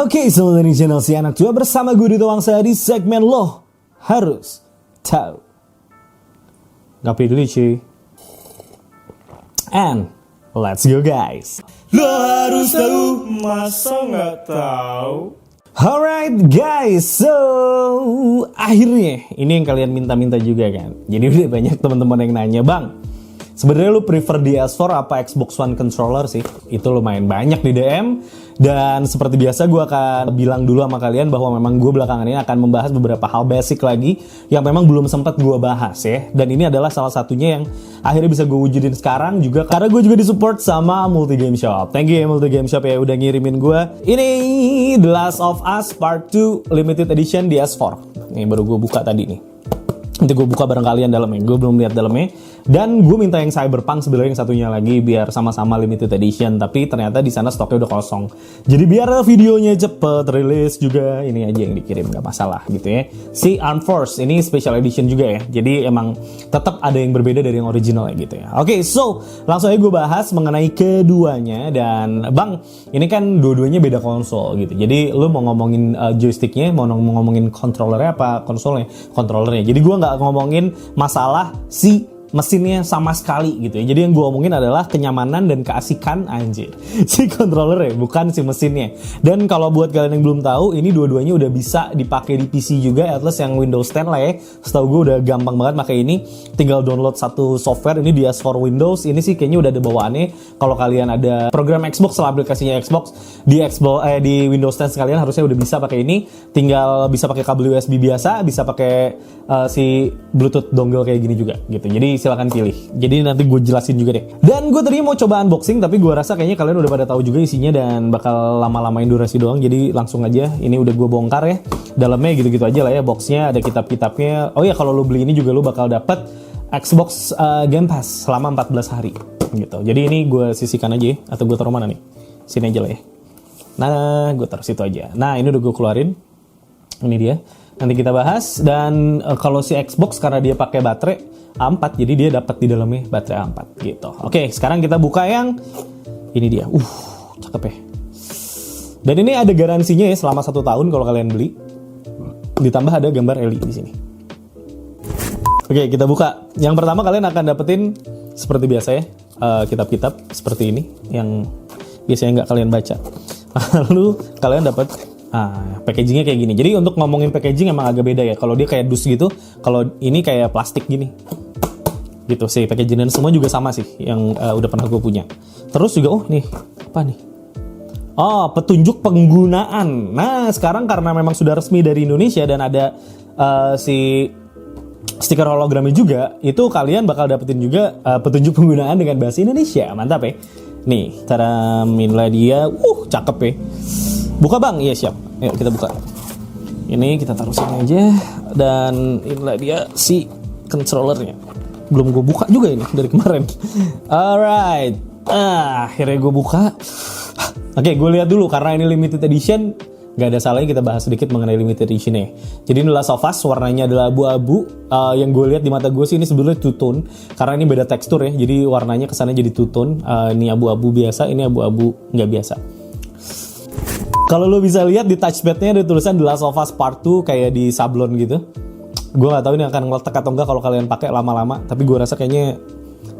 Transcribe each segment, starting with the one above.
Oke, selamat datang di channel Si Anak Tua bersama gue Dito Wangsa di segmen Lo Harus Tahu. Ngapain dulu cuy? And let's go guys. Lo harus tahu, masa nggak tahu? Alright guys, so akhirnya ini yang kalian minta-minta juga kan. Jadi udah banyak teman-teman yang nanya, Bang, sebenarnya lu prefer DS4 apa Xbox One controller sih? Itu lumayan banyak di DM. Dan seperti biasa gue akan bilang dulu sama kalian bahwa memang gue belakangan ini akan membahas beberapa hal basic lagi yang memang belum sempat gue bahas ya. Dan ini adalah salah satunya yang akhirnya bisa gue wujudin sekarang juga karena gue juga disupport sama Multi Game Shop. Thank you ya Multi Game Shop ya udah ngirimin gue. Ini The Last of Us Part 2 Limited Edition DS4. Ini baru gue buka tadi nih. Nanti gue buka bareng kalian dalamnya. Gue belum lihat dalamnya. Dan gue minta yang Cyberpunk sebenarnya yang satunya lagi biar sama-sama limited edition. Tapi ternyata di sana stoknya udah kosong. Jadi biar videonya cepet rilis juga, ini aja yang dikirim, gak masalah gitu ya. Si Armed Force ini special edition juga ya. Jadi emang tetap ada yang berbeda dari yang original ya gitu ya. Oke, so langsung aja gue bahas mengenai keduanya. Dan Bang, ini kan dua-duanya beda konsol gitu. Jadi lu mau ngomongin joysticknya, mau ngomongin controllernya apa konsolnya? Controllernya. Jadi gue gak ngomongin masalah si mesinnya sama sekali gitu ya. Jadi yang gue omongin adalah kenyamanan dan keasikan anjir si controller ya, bukan si mesinnya. Dan kalau buat kalian yang belum tahu, ini dua-duanya udah bisa dipakai di PC juga, at least yang Windows 10 lah ya. Setahu gue udah gampang banget pakai ini. Tinggal download satu software, ini DS4 Windows. Ini sih kayaknya udah ada bawaannya. Kalau kalian ada program Xbox lah, aplikasinya Xbox di di Windows 10 sekalian harusnya udah bisa pakai ini. Tinggal bisa pakai kabel USB biasa, bisa pakai si Bluetooth dongle kayak gini juga gitu. Jadi silakan pilih. Jadi nanti gue jelasin juga deh. Dan gue tadinya mau coba unboxing, tapi gue rasa kayaknya kalian udah pada tahu juga isinya dan bakal lama-lamain durasi doang. Jadi langsung aja, ini udah gue bongkar ya. Dalamnya gitu-gitu aja lah ya. Boxnya ada kitab-kitabnya. Oh ya, kalau lo beli ini juga lo bakal dapet Xbox Game Pass selama 14 hari gitu. Jadi ini gue sisihkan aja ya. Atau gue taruh mana nih? Sini aja lah ya. Nah, gue taruh situ aja. Nah, ini udah gue keluarin. Ini dia. Nanti kita bahas. Dan kalau si Xbox karena dia pakai baterai A4, jadi dia dapat di dalamnya baterai A4 gitu. Oke, sekarang kita buka yang ini dia. Cakep ya. Dan ini ada garansinya ya selama 1 tahun kalau kalian beli. Ditambah ada gambar Ellie di sini. Oke, kita buka. Yang pertama kalian akan dapetin seperti biasa ya, kitab-kitab seperti ini yang biasanya nggak kalian baca. Lalu kalian dapat packagingnya kayak gini. Jadi untuk ngomongin packaging emang agak beda ya. Kalau dia kayak dus gitu, kalau ini kayak plastik gini. Gitu sih packaging dan semua juga sama sih yang udah pernah gue punya. Terus juga nih apa nih? Petunjuk penggunaan. Nah sekarang karena memang sudah resmi dari Indonesia dan ada si stiker hologramnya juga, itu kalian bakal dapetin juga petunjuk penggunaan dengan bahasa Indonesia. Mantap ya. Nih cara minlah dia, cakep ya. Buka Bang, iya siap. Ayo kita buka. Ini kita taruh sini aja. Dan inilah dia si controllernya. Belum gue buka juga ini dari kemarin. Alright. Akhirnya gue buka. Oke, gue lihat dulu karena ini limited edition. Gak ada salahnya kita bahas sedikit mengenai limited edition-nya. Jadi ini The Last of Us, warnanya adalah abu-abu. Yang gue lihat di mata gue sih ini sebenarnya two tone. Karena ini beda tekstur ya. Jadi warnanya kesannya jadi two tone. Ini abu-abu biasa, ini abu-abu nggak biasa. Kalau lo bisa lihat di touchpad-nya ada tulisan The Last of Us Part 2 kayak di sablon gitu. Gue nggak tahu ini akan ngeletek atau enggak kalau kalian pakai lama-lama. Tapi gue rasa kayaknya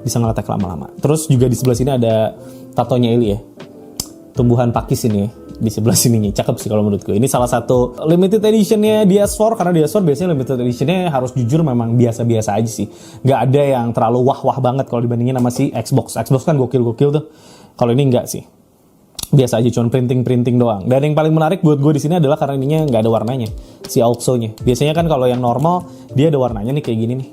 bisa ngeletek lama-lama. Terus juga di sebelah sini ada tatonya Ellie ya. Tumbuhan pakis ini ya. Di sebelah sininya. Cakep sih kalau menurut gue. Ini salah satu limited edition-nya DS4. Karena DS4 biasanya limited edition-nya harus jujur memang biasa-biasa aja sih. Nggak ada yang terlalu wah-wah banget kalau dibandingin sama si Xbox. Xbox kan gokil-gokil tuh. Kalau ini enggak sih. Biasa aja, cuma printing doang. Dan yang paling menarik buat gue di sini adalah karena ininya nggak ada warnanya, si AUXO-nya. Biasanya kan kalau yang normal dia ada warnanya nih kayak gini nih.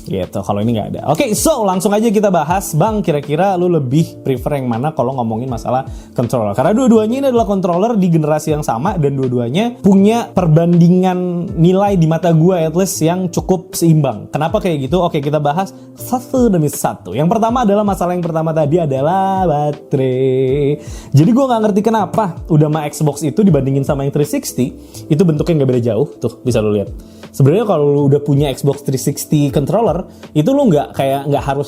Gitu, kalau ini nggak ada. Oke, so langsung aja kita bahas, Bang. Kira-kira lu lebih prefer yang mana kalau ngomongin masalah controller? Karena dua-duanya ini adalah controller di generasi yang sama dan dua-duanya punya perbandingan nilai di mata gue at least yang cukup seimbang. Kenapa kayak gitu? Oke, kita bahas satu demi satu. Yang pertama adalah masalah yang pertama tadi adalah baterai. Jadi gue nggak ngerti kenapa udah sama Xbox itu dibandingin sama yang 360 itu bentuknya nggak beda jauh. Tuh bisa lu lihat. Sebenarnya kalau lu udah punya Xbox 360 controller controller itu lu nggak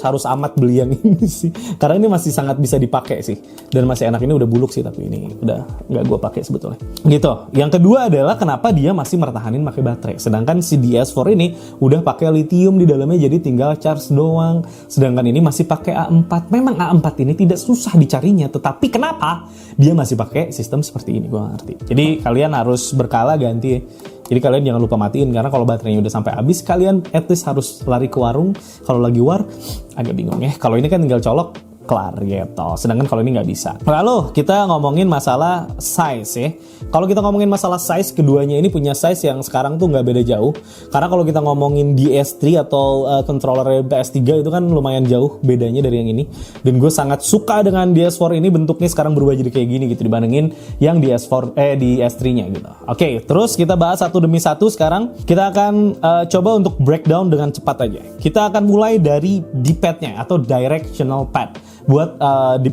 harus amat beli yang ini sih, karena ini masih sangat bisa dipakai sih, dan masih enak. Ini udah buluk sih, tapi ini udah nggak gue pakai sebetulnya. Gitu. Yang kedua adalah kenapa dia masih mertahanin pakai baterai, sedangkan si DS4 ini udah pakai lithium di dalamnya, jadi tinggal charge doang. Sedangkan ini masih pakai A4. Memang A4 ini tidak susah dicarinya, tetapi kenapa dia masih pakai sistem seperti ini, gue nggak ngerti. Jadi kalian harus berkala ganti ya. Jadi kalian jangan lupa matiin, karena kalau baterainya udah sampai habis, kalian at least harus lari ke warung. Kalau lagi war, agak bingung ya. Kalau ini kan tinggal colok, kelar gitu. Sedangkan kalau ini nggak bisa. Lalu kita ngomongin masalah size ya. Kalau kita ngomongin masalah size, keduanya ini punya size yang sekarang tuh nggak beda jauh. Karena kalau kita ngomongin DS3 atau controller PS3 itu kan lumayan jauh bedanya dari yang ini. Dan gue sangat suka dengan DS4 ini, bentuknya sekarang berubah jadi kayak gini gitu dibandingin yang DS3-nya gitu. Oke, terus kita bahas satu demi satu sekarang. Kita akan coba untuk breakdown dengan cepat aja. Kita akan mulai dari D-pad-nya atau directional pad buat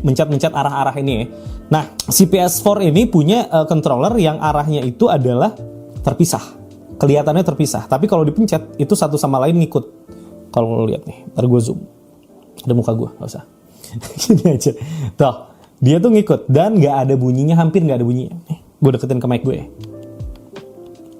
mencet-mencet arah-arah ini ya. Nah, si PS4 ini punya controller yang arahnya itu adalah terpisah. Kelihatannya terpisah, tapi kalau dipencet itu satu sama lain ngikut. Kalau lo lihat nih, ntar gue zoom. Ada muka gue, gak usah. Gini aja. Tuh, dia tuh ngikut dan gak ada bunyinya, hampir gak ada bunyinya. Gue deketin ke mic gue ya.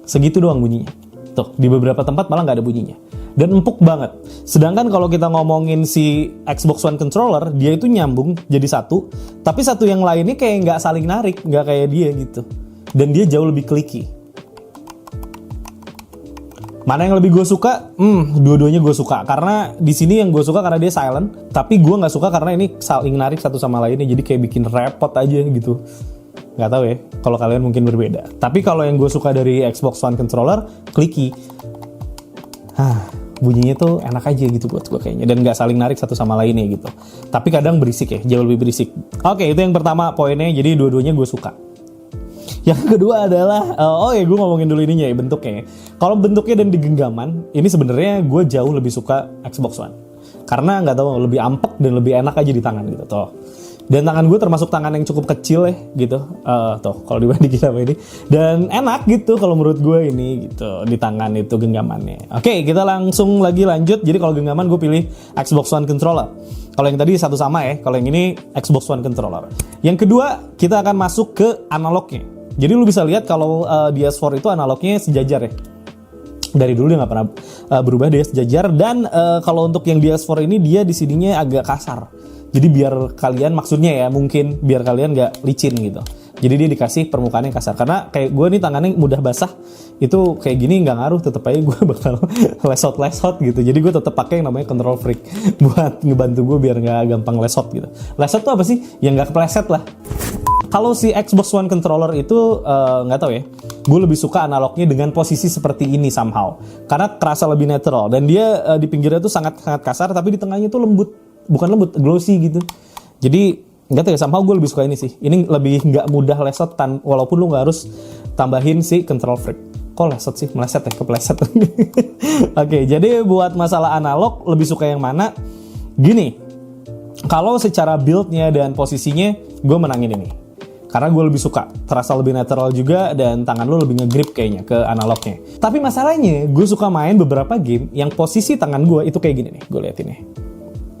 Segitu doang bunyinya. Tuh, di beberapa tempat malah gak ada bunyinya. Dan empuk banget. Sedangkan kalau kita ngomongin si Xbox One controller, dia itu nyambung jadi satu, tapi satu yang lainnya kayak nggak saling narik, nggak kayak dia gitu. Dan dia jauh lebih clicky. Mana yang lebih gue suka? Dua-duanya gue suka. Karena di sini yang gue suka karena dia silent, tapi gue nggak suka karena ini saling narik satu sama lainnya, jadi kayak bikin repot aja gitu. Nggak tahu ya, kalau kalian mungkin berbeda. Tapi kalau yang gue suka dari Xbox One controller, clicky. Bunyinya tuh enak aja gitu buat gue kayaknya, dan nggak saling narik satu sama lainnya gitu. Tapi kadang berisik ya, jauh lebih berisik. Oke, itu yang pertama poinnya, jadi dua-duanya gue suka. Yang kedua adalah, gue ngomongin dulu ininya ya, bentuknya. Kalau bentuknya dan di genggaman, ini sebenarnya gue jauh lebih suka Xbox One. Karena nggak tahu, lebih ampek dan lebih enak aja di tangan gitu tuh. Dan tangan gue termasuk tangan yang cukup kecil ya gitu, tuh kalau dibandingin sama ini, dan enak gitu kalau menurut gue ini gitu di tangan itu genggamannya. Oke, kita langsung lanjut. Jadi kalau genggaman gue pilih Xbox One controller. Kalau yang tadi satu sama ya, kalau yang ini Xbox One controller. Yang kedua kita akan masuk ke analognya. Jadi lu bisa lihat kalau DS4 itu analognya sejajar ya. Dari dulu dia nggak pernah berubah, dia sejajar. Dan kalau untuk yang DS4 ini dia di sininya agak kasar. Jadi biar kalian, maksudnya ya mungkin biar kalian nggak licin gitu. Jadi dia dikasih permukaan yang kasar. Karena kayak gue nih tangannya mudah basah, itu kayak gini nggak ngaruh, tetep aja gue bakal lesot gitu. Jadi gue tetap pakai yang namanya control freak buat ngebantu gue biar nggak gampang lesot gitu. Lesot tuh apa sih? Yang nggak kepleset lah. Kalau si Xbox One controller itu nggak tahu ya. Gue lebih suka analognya dengan posisi seperti ini somehow. Karena kerasa lebih natural. Dan dia di pinggirnya tuh sangat kasar, tapi di tengahnya tuh lembut. Bukan lembut, glossy gitu. Jadi nggak tahu ya, somehow gue lebih suka ini sih. Ini lebih nggak mudah lesot, walaupun lu nggak harus tambahin si control freak. Kok lesot sih? Meleset ya? Kepleset. Oke, jadi buat masalah analog, lebih suka yang mana? Gini, kalau secara build-nya dan posisinya, gue menangin ini. Karena gue lebih suka, terasa lebih natural juga, dan tangan lu lebih nge-grip kayaknya ke analognya. Tapi masalahnya, gue suka main beberapa game yang posisi tangan gue itu kayak gini nih. Gue liatin nih.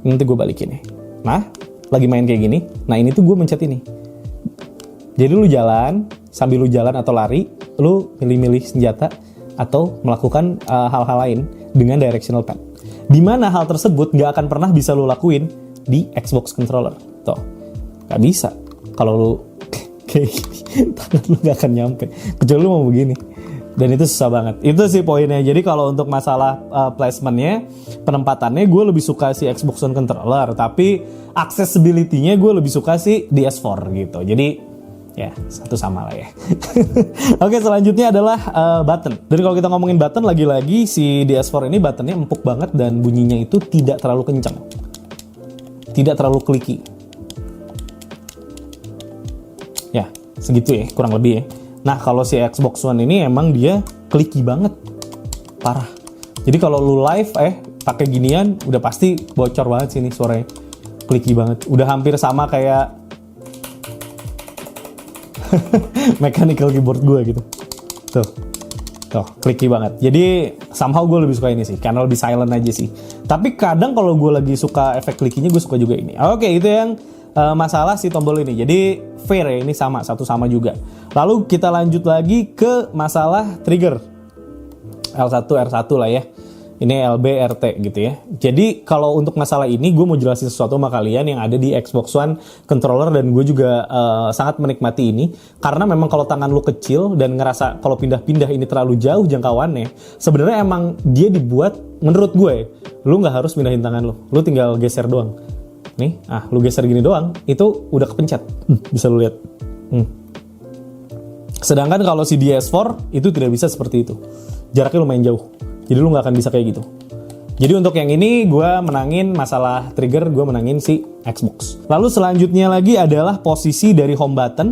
Nanti gue balikin nih. Nah, lagi main kayak gini. Nah, ini tuh gue mencet ini. Jadi lu jalan, sambil lu jalan atau lari, lu milih-milih senjata atau melakukan hal-hal lain dengan directional pad. Dimana hal tersebut gak akan pernah bisa lu lakuin di Xbox controller. Tuh, gak bisa. Kalau lu kayak gini, tangan lu gak akan nyampe. Kecuali lu mau begini. Dan itu susah banget. Itu sih poinnya. Jadi kalau untuk masalah placementnya, penempatannya gue lebih suka si Xbox One controller. Tapi accessibility-nya gue lebih suka si DS4 gitu. Jadi ya satu sama lah ya. Oke, selanjutnya adalah button. Dan kalau kita ngomongin button, lagi-lagi si DS4 ini buttonnya empuk banget. Dan bunyinya itu tidak terlalu kencang. Tidak terlalu clicky. Ya, segitu ya, kurang lebih ya. Nah, kalau si Xbox One ini emang dia clicky banget. Parah. Jadi kalau lu live pakai ginian udah pasti bocor banget sih nih suaranya. Clicky banget. Udah hampir sama kayak mechanical keyboard gue gitu. Tuh. Tuh, clicky banget. Jadi somehow gue lebih suka ini sih, karena lebih silent aja sih. Tapi kadang kalau gue lagi suka efek clickynya, gue suka juga ini. Oke, itu yang masalah si tombol ini. Jadi fair ya, ini satu sama juga. Lalu kita lanjut lagi ke masalah trigger. L1, R1 lah ya. Ini LB, RT gitu ya. Jadi kalau untuk masalah ini gue mau jelasin sesuatu sama kalian yang ada di Xbox One controller, dan gue juga sangat menikmati ini karena memang kalau tangan lu kecil dan ngerasa kalau pindah-pindah ini terlalu jauh jangkauannya, sebenarnya emang dia dibuat menurut gue, lu nggak harus pindahin tangan lu tinggal geser doang. Nih, lu geser gini doang, itu udah kepencet. Bisa lu lihat. Sedangkan kalau si DS4 itu tidak bisa seperti itu. Jaraknya lumayan jauh. Jadi lu gak akan bisa kayak gitu. Jadi untuk yang ini gue menangin masalah trigger, gue menangin si Xbox. Lalu selanjutnya lagi adalah posisi dari home button.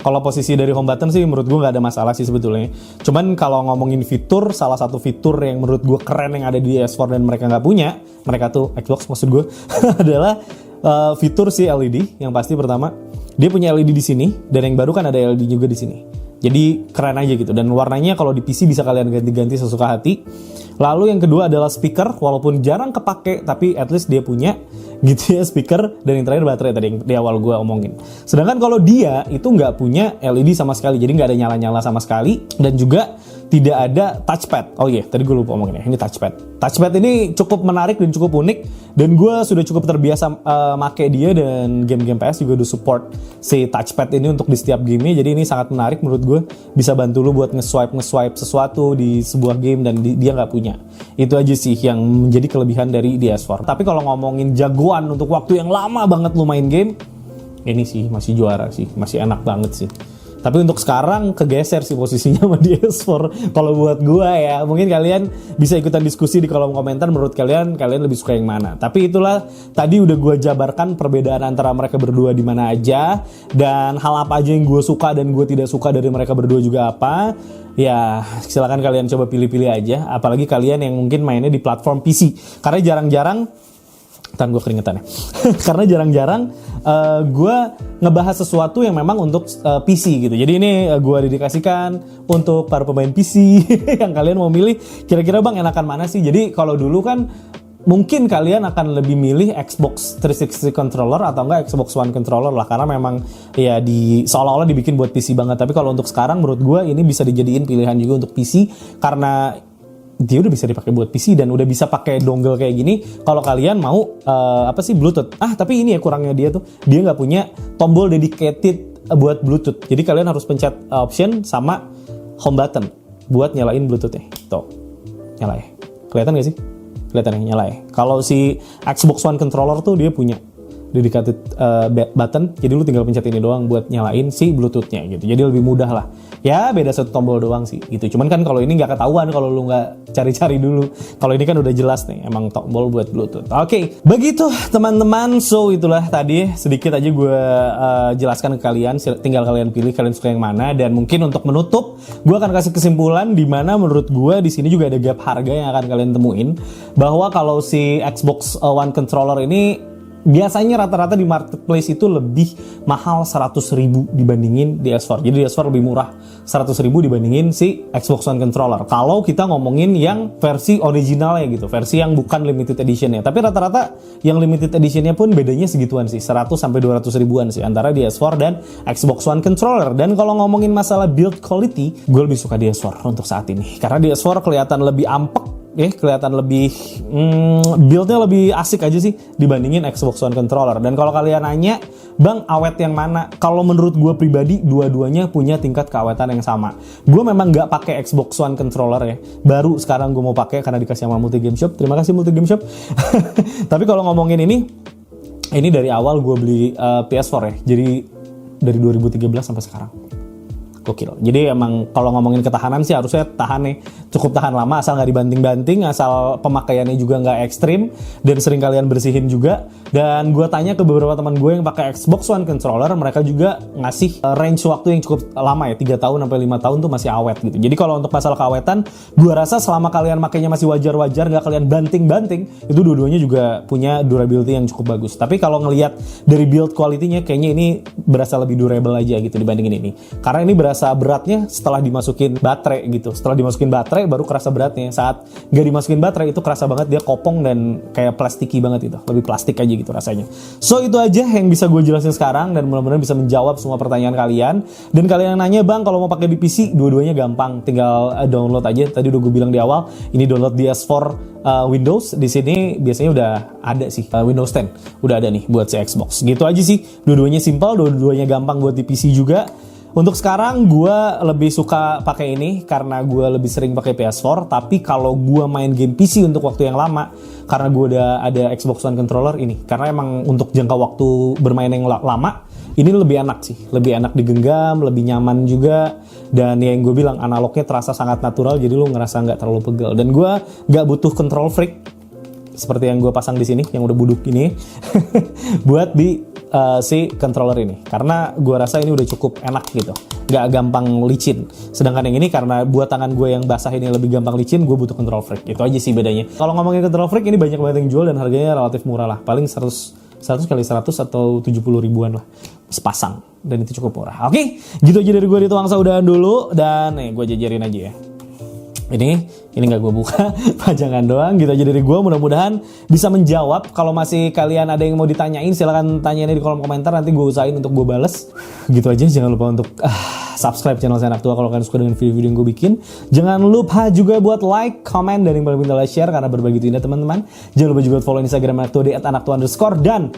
Kalau posisi dari home button sih menurut gue gak ada masalah sih sebetulnya. Cuman kalau ngomongin fitur, salah satu fitur yang menurut gue keren yang ada di PS4 dan mereka gak punya, mereka tuh Xbox maksud gue, adalah fitur si LED. Yang pasti pertama, dia punya LED di sini, dan yang baru kan ada LED juga di sini. Jadi keren aja gitu, dan warnanya kalau di PC bisa kalian ganti-ganti sesuka hati. Lalu yang kedua adalah speaker, walaupun jarang kepake tapi at least dia punya gitu ya speaker. Dan yang terakhir baterai tadi yang di awal gue omongin. Sedangkan kalau dia itu nggak punya LED sama sekali, jadi nggak ada nyala-nyala sama sekali, dan juga tidak ada touchpad. Oh iya, tadi gue lupa omongin ya, ini touchpad. Touchpad ini cukup menarik dan cukup unik, dan gue sudah cukup terbiasa make dia, dan game-game PS juga udah support si touchpad ini untuk di setiap gamenya. Jadi ini sangat menarik menurut gue, bisa bantu lu buat nge-swipe sesuatu di sebuah game, dan dia nggak punya. Itu aja sih yang menjadi kelebihan dari DS4. Tapi kalau ngomongin jagoan untuk waktu yang lama banget lu main game, ini sih masih juara sih, masih enak banget sih. Tapi untuk sekarang kegeser sih posisinya sama DS4 kalau buat gua ya. Mungkin kalian bisa ikutan diskusi di kolom komentar, menurut kalian lebih suka yang mana. Tapi itulah tadi udah gua jabarkan perbedaan antara mereka berdua di mana aja, dan hal apa aja yang gua suka dan gua tidak suka dari mereka berdua juga apa. Ya silakan kalian coba pilih-pilih aja, apalagi kalian yang mungkin mainnya di platform PC. Karena jarang-jarang, gue keringetan ya. Karena jarang-jarang gue ngebahas sesuatu yang memang untuk PC gitu. Jadi ini gue dedikasikan untuk para pemain PC yang kalian mau milih. Kira-kira bang enakan mana sih? Jadi kalau dulu kan mungkin kalian akan lebih milih Xbox 360 controller atau enggak Xbox One controller lah, karena memang ya seolah-olah dibikin buat PC banget. Tapi kalau untuk sekarang menurut gue ini bisa dijadiin pilihan juga untuk PC, karena dia udah bisa dipakai buat PC dan udah bisa pakai dongle kayak gini. Kalau kalian mau Bluetooth. Tapi ini ya kurangnya dia tuh, dia nggak punya tombol dedicated buat Bluetooth. Jadi kalian harus pencet option sama home button buat nyalain Bluetooth-nya. Tuh, nyala ya. Kelihatan nggak sih? Kelihatan ya, nyala ya. Kalau si Xbox One controller tuh dia punya dedicated button, jadi lu tinggal pencet ini doang buat nyalain si Bluetooth-nya gitu. Jadi lebih mudah lah. Ya beda satu tombol doang sih gitu. Cuman kan kalau ini nggak ketahuan kalau lu nggak cari-cari dulu. Kalau ini kan udah jelas nih, emang tombol buat Bluetooth. Oke, begitu teman-teman. So itulah tadi sedikit aja gue jelaskan ke kalian. Tinggal kalian pilih kalian suka yang mana. Dan mungkin untuk menutup, gue akan kasih kesimpulan di mana menurut gue di sini juga ada gap harga yang akan kalian temuin. Bahwa kalau si Xbox One controller ini biasanya rata-rata di marketplace itu lebih mahal 100.000 dibandingin DS4. Jadi DS4 lebih murah 100.000 dibandingin si Xbox One controller. Kalau kita ngomongin yang versi originalnya gitu, versi yang bukan limited editionnya. Tapi rata-rata yang limited editionnya pun bedanya segituan sih, 100 sampai 200 ribuan sih antara DS4 dan Xbox One controller. Dan kalau ngomongin masalah build quality, gue lebih suka DS4 untuk saat ini. Karena DS4 kelihatan lebih ampek, kelihatan lebih build-nya lebih asik aja sih dibandingin Xbox One controller. Dan kalau kalian nanya, bang awet yang mana? Kalau menurut gue pribadi, dua-duanya punya tingkat keawetan yang sama. Gue memang nggak pakai Xbox One controller ya. Baru sekarang gue mau pakai karena dikasih sama Multi Game Shop. Terima kasih Multi Game Shop. Tapi kalau ngomongin ini dari awal gue beli PS4 ya. Jadi dari 2013 sampai sekarang. Gokil. Jadi emang kalau ngomongin ketahanan sih harusnya tahan nih, cukup tahan lama, asal nggak dibanting-banting, asal pemakaiannya juga nggak ekstrim, dan sering kalian bersihin juga. Dan gue tanya ke beberapa teman gue yang pakai Xbox One controller, mereka juga ngasih range waktu yang cukup lama ya, 3 tahun sampai 5 tahun tuh masih awet gitu. Jadi kalau untuk masalah keawetan, gue rasa selama kalian makainya masih wajar-wajar, nggak kalian banting-banting, itu dua-duanya juga punya durability yang cukup bagus. Tapi kalau ngelihat dari build quality-nya, kayaknya ini berasa lebih durable aja gitu dibandingin ini. Karena ini berasa beratnya setelah dimasukin baterai gitu. Setelah dimasukin baterai baru kerasa beratnya. Saat gak dimasukin baterai itu kerasa banget dia kopong dan kayak plastiki banget gitu. Lebih plastik aja gitu rasanya. So itu aja yang bisa gue jelasin sekarang dan mudah-mudahan bisa menjawab semua pertanyaan kalian. Dan kalian yang nanya, bang kalau mau pakai di PC dua-duanya gampang, tinggal download aja. Tadi udah gue bilang di awal, ini download DS4 Windows. Di sini biasanya udah ada sih Windows 10 udah ada nih buat si Xbox. Gitu aja sih. Dua-duanya simple, dua-duanya gampang buat di PC juga. Untuk sekarang gue lebih suka pakai ini karena gue lebih sering pakai PS4. Tapi kalau gue main game PC untuk waktu yang lama, karena gue udah ada Xbox One controller ini, karena emang untuk jangka waktu bermain yang lama, ini lebih enak sih, lebih enak digenggam, lebih nyaman juga. Dan yang gue bilang analognya terasa sangat natural, jadi lu ngerasa nggak terlalu pegel. Dan gue nggak butuh control freak seperti yang gue pasang di sini, yang udah buduk ini, buat di si controller ini. Karena gue rasa ini udah cukup enak gitu, nggak gampang licin. Sedangkan yang ini karena buat tangan gue yang basah ini lebih gampang licin, gue butuh control freak. Itu aja sih bedanya. Kalau ngomongin control freak, ini banyak banget yang jual dan harganya relatif murah lah. Paling 100 kali 100 atau 70 ribuan lah sepasang, dan itu cukup murah. Oke, gitu aja dari gue di Tuangsa udahan dulu, dan nih gue jajarin aja ya. Ini nggak gue buka, pajangan doang. Gitu aja dari gue, mudah-mudahan bisa menjawab. Kalau masih kalian ada yang mau ditanyain, silahkan tanyain di kolom komentar, nanti gue usahain untuk gue bales. Gitu aja, jangan lupa untuk subscribe channel Saya Anak Tua kalau kalian suka dengan video-video yang gue bikin. Jangan lupa juga buat like, comment, dan yang paling penting adalah share, karena berbagi itu indah teman-teman. Jangan lupa juga follow Instagram Anak Tua di @anaktua_, dan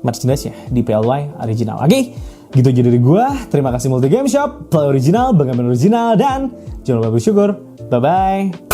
merchandise-nya di PLY Original. Oke, gitu aja dari gue. Terima kasih Multi Game Shop, Play Original, Banggaman Original, dan jangan lupa bersyukur. Bye-bye.